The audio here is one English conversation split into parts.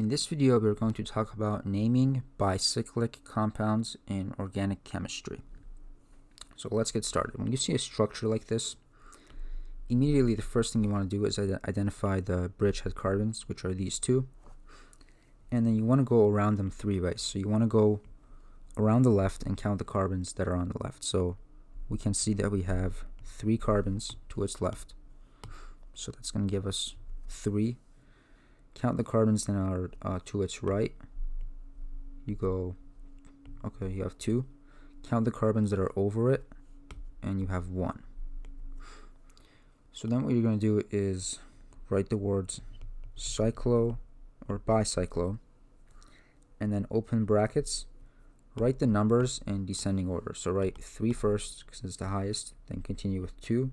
this video, we're going to talk about naming bicyclic compounds in organic chemistry. So let's get started. When you see a structure like this, immediately the first thing you want to do is identify the bridgehead carbons, which are these two. And then you want to go around them three ways. So you want to go around the left and count the carbons that are on the left. So we can see that we have 3 carbons to its left. So that's going to give us 3. Count the carbons that are to its right. You go, okay, you have 2. Count the carbons that are over it, and you have 1. So then what you're going to do is write the words cyclo or bicyclo, and then open brackets. Write the numbers in descending order. So write 3 first because it's the highest, then continue with 2,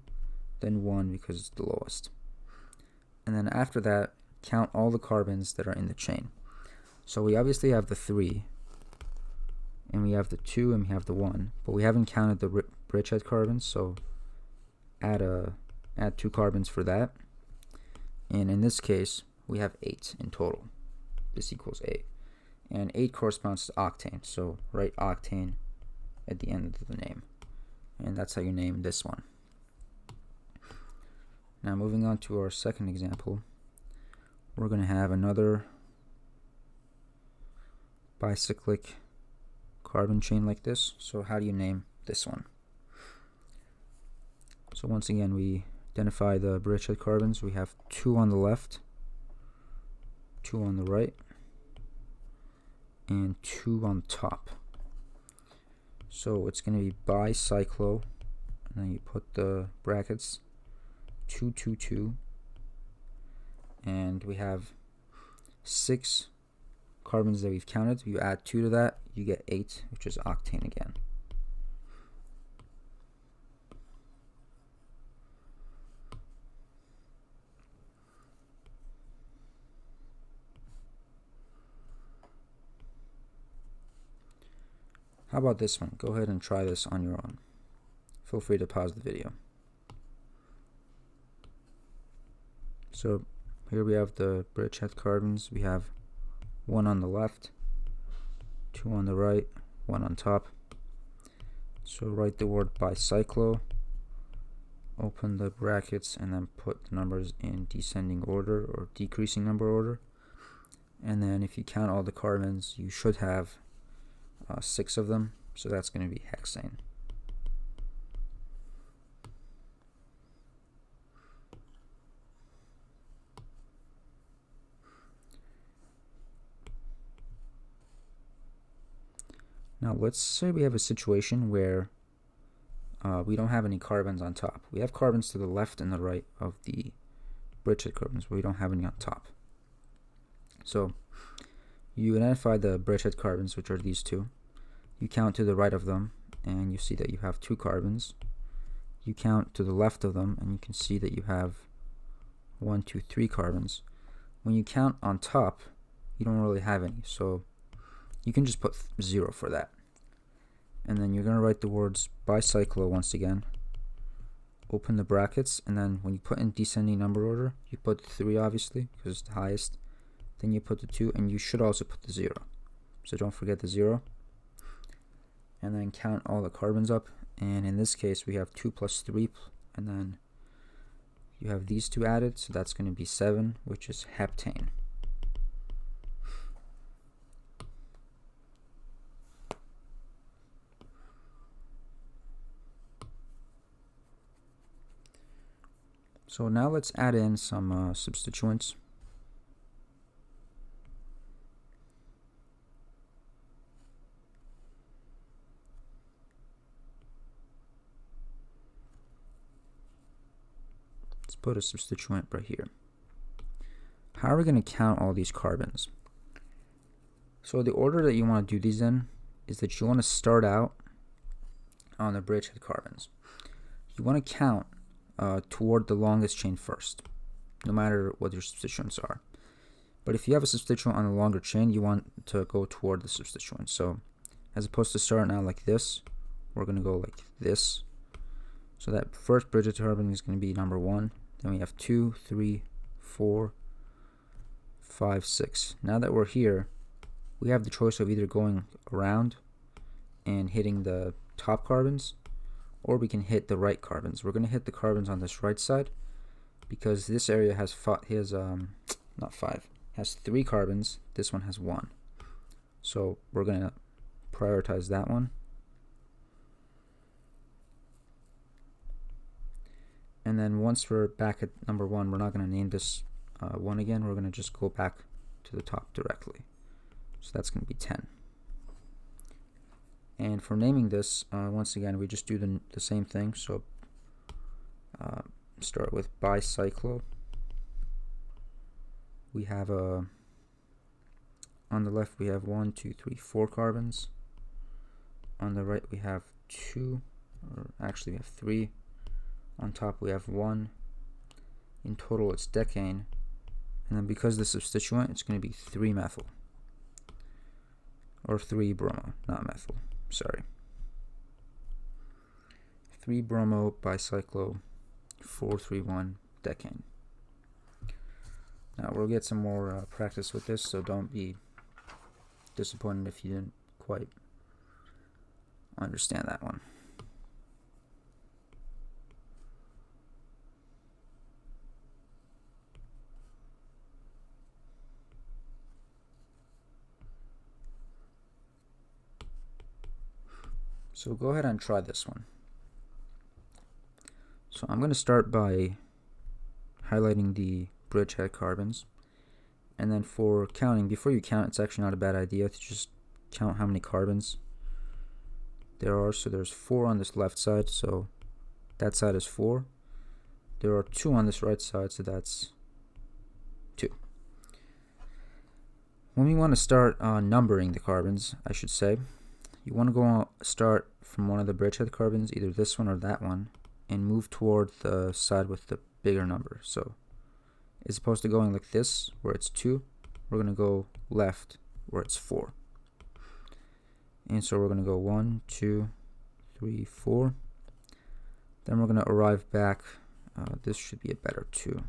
then 1 because it's the lowest. And then after that, count all the carbons that are in the chain. So we obviously have the 3, and we have the 2, and we have the 1, but we haven't counted the bridgehead carbons, so add 2 carbons for that. And in this case, we have 8 in total. This equals 8. And 8 corresponds to octane, so write octane at the end of the name. And that's how you name this one. Now moving on to our second example, we're going to have another bicyclic carbon chain like this. So how do you name this one? So once again, we identify the bridgehead carbons. We have 2 on the left, 2 on the right, and 2 on top. So it's going to be bicyclo, and then you put the brackets 2, 2, 2, and we have 6 carbons that we've counted. You add 2 to that, you get 8, which is octane again. How about this one? Go ahead and try this on your own. Feel free to pause the video. So here we have the bridgehead carbons. We have 1 on the left, 2 on the right, 1 on top. So write the word bicyclo, open the brackets, and then put the numbers in descending order or decreasing number order. And then if you count all the carbons, you should have 6 of them, so that's going to be hexane. Now let's say we have a situation where we don't have any carbons on top. We have carbons to the left and the right of the bridgehead carbons, but we don't have any on top. So you identify the bridgehead carbons, which are these 2. You count to the right of them, and you see that you have 2 carbons. You count to the left of them, and you can see that you have 1, 2, 3 carbons. When you count on top, you don't really have any, so you can just put 0 for that. And then you're going to write the words bicyclo once again. Open the brackets, and then when you put in descending number order, you put 3 obviously, because it's the highest. Then you put the 2, and you should also put the 0. So don't forget the 0. And then count all the carbons up. And in this case, we have 2 plus 3, and then you have these 2 added, so that's going to be 7, which is heptane. So now let's add in some substituents. Let's put a substituent right here. How are we going to count all these carbons? So the order that you want to do these in is that you want to start out on the bridgehead carbons. You want to count toward the longest chain first, no matter what your substituents are. But if you have a substituent on a longer chain, you want to go toward the substituent. So as opposed to starting out like this, we're going to go like this. So that first bridgehead carbon is going to be number 1. Then we have 2, 3, 4, 5, 6. Now that we're here, we have the choice of either going around and hitting the top carbons, or we can hit the right carbons. We're going to hit the carbons on this right side because this area has has 3 carbons. This one has 1. So we're going to prioritize that one. And then once we're back at number 1, we're not going to name this 1 again. We're going to just go back to the top directly. So that's going to be 10. And for naming this, once again, we just do the same thing. So start with Bicyclo. We have on the left we have 1, 2, 3, 4 carbons. On the right we have 2, or actually we have 3. On top we have 1. In total it's decane. And then because the substituent, it's going to be 3-methyl. Or 3-bromo, not methyl. Sorry. 3-bromo bicyclo 431 decane. Now we'll get some more practice with this, so don't be disappointed if you didn't quite understand that one. So go ahead and try this one. So I'm going to start by highlighting the bridgehead carbons. And then for counting, before you count, it's actually not a bad idea to just count how many carbons there are. So there's 4 on this left side, so that side is 4. There are 2 on this right side, so that's 2. When we want to start numbering the carbons, I should say, you want to start from one of the bridgehead carbons, either this one or that one, and move toward the side with the bigger number. So as opposed to going like this, where it's 2, we're going to go left, where it's 4. And so we're going to go 1, 2, 3, 4. Then we're going to arrive back. This should be a better 2.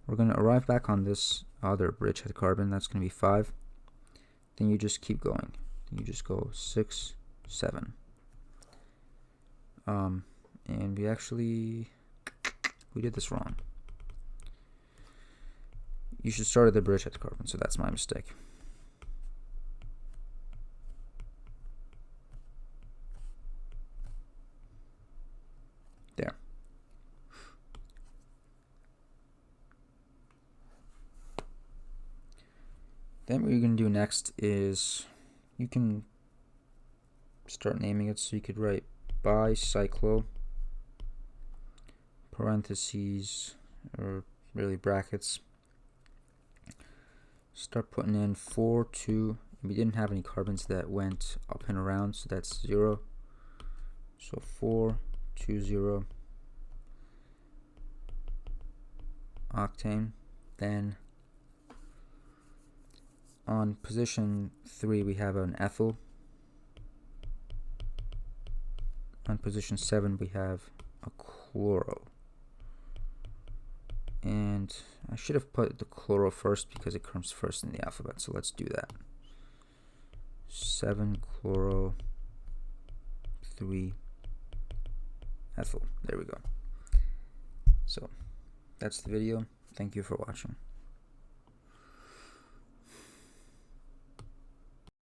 We're going to arrive back on this other bridgehead carbon. That's going to be 5. Then you just keep going. You just go 6, 7. And we did this wrong. You should start at the bridgehead carbon, so that's my mistake. There. Then what you're going to do next is you can start naming it. So you could write bicyclo, parentheses, or really brackets. Start putting in 4, 2. We didn't have any carbons that went up and around, so that's 0. So 4, 2, 0 octane. Then on position 3 we have an ethyl. On position 7 we have a chloro. And I should have put the chloro first because it comes first in the alphabet, so let's do that. 7 chloro, 3 ethyl. There we go. So that's the video. Thank you for watching.